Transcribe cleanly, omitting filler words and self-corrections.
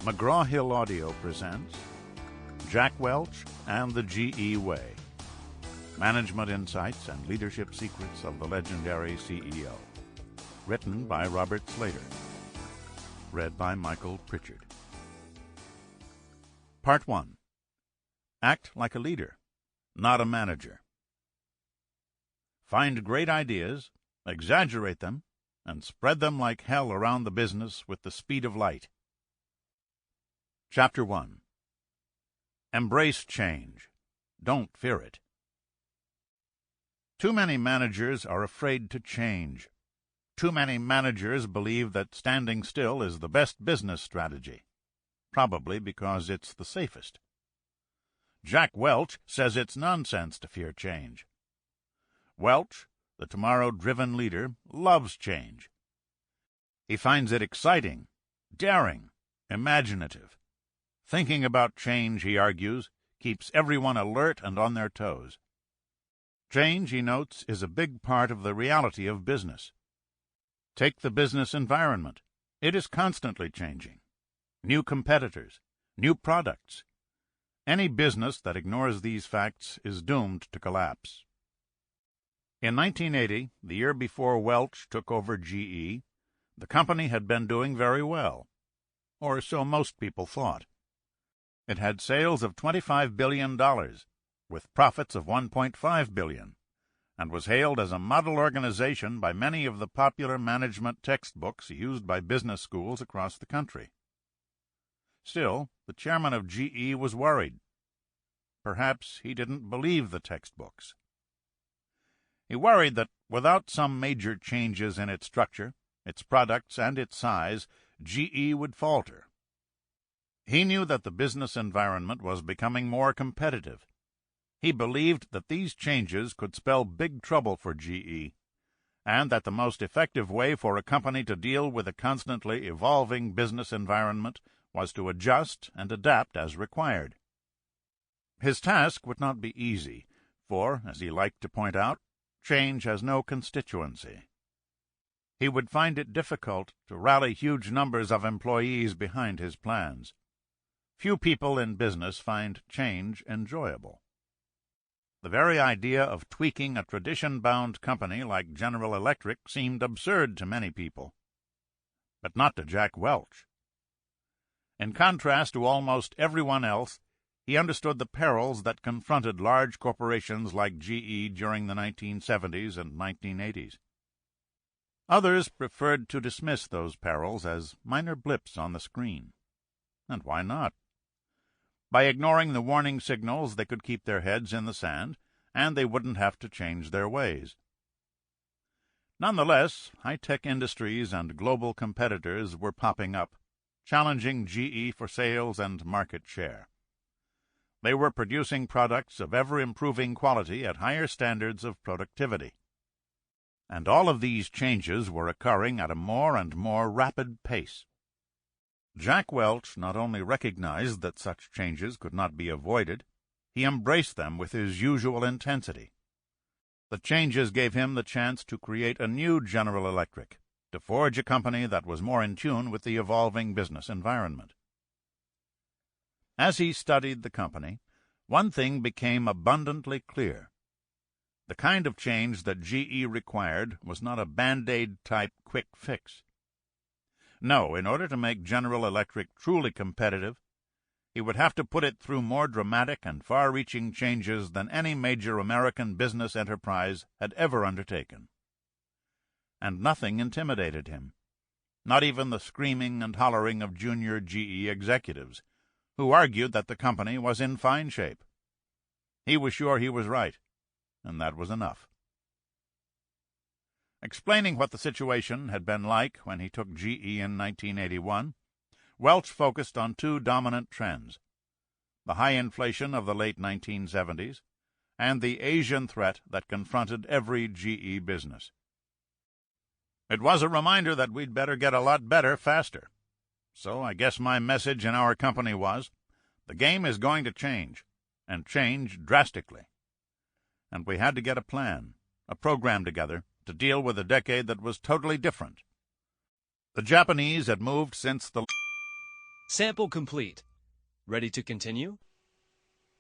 McGraw-Hill Audio presents Jack Welch and the G.E. Way. Management Insights and Leadership Secrets of the Legendary CEO. Written by Robert Slater. Read by Michael Prichard. Part 1. Act like a leader, not a manager. Find great ideas, exaggerate them, and spread them like hell around the business with the speed of light. Chapter 1. Embrace change. Don't fear it. Too many managers are afraid to change. Too many managers believe that standing still is the best business strategy, probably because it's the safest. Jack Welch says it's nonsense to fear change. Welch, the tomorrow-driven leader, loves change. He finds it exciting, daring, imaginative. Thinking about change, he argues, keeps everyone alert and on their toes. Change, he notes, is a big part of the reality of business. Take the business environment. It is constantly changing. New competitors, new products. Any business that ignores these facts is doomed to collapse. In 1980, the year before Welch took over GE, the company had been doing very well, or so most people thought. It had sales of $25 billion, with profits of $1.5 billion, and was hailed as a model organization by many of the popular management textbooks used by business schools across the country. Still, the chairman of GE was worried. Perhaps he didn't believe the textbooks. He worried that without some major changes in its structure, its products, and its size, GE would falter. He knew that the business environment was becoming more competitive. He believed that these changes could spell big trouble for GE, and that the most effective way for a company to deal with a constantly evolving business environment was to adjust and adapt as required. His task would not be easy, for, as he liked to point out, change has no constituency. He would find it difficult to rally huge numbers of employees behind his plans. Few people in business find change enjoyable. The very idea of tweaking a tradition-bound company like General Electric seemed absurd to many people, but not to Jack Welch. In contrast to almost everyone else, he understood the perils that confronted large corporations like GE during the 1970s and 1980s. Others preferred to dismiss those perils as minor blips on the screen. And why not? By ignoring the warning signals, they could keep their heads in the sand, and they wouldn't have to change their ways. Nonetheless, high-tech industries and global competitors were popping up, challenging GE for sales and market share. They were producing products of ever-improving quality at higher standards of productivity. And all of these changes were occurring at a more and more rapid pace. Jack Welch not only recognized that such changes could not be avoided, he embraced them with his usual intensity. The changes gave him the chance to create a new General Electric, to forge a company that was more in tune with the evolving business environment. As he studied the company, one thing became abundantly clear. The kind of change that GE required was not a Band-Aid-type quick fix. No, in order to make General Electric truly competitive, he would have to put it through more dramatic and far-reaching changes than any major American business enterprise had ever undertaken. And nothing intimidated him, not even the screaming and hollering of junior GE executives, who argued that the company was in fine shape. He was sure he was right, and that was enough. Explaining what the situation had been like when he took GE in 1981, Welch focused on two dominant trends: the high inflation of the late 1970s and the Asian threat that confronted every GE business. It was a reminder that we'd better get a lot better faster. So I guess my message in our company was, the game is going to change, and change drastically. And we had to get a plan, a program together, to deal with a decade that was totally different. The Japanese had moved since the Sample complete. Ready to continue?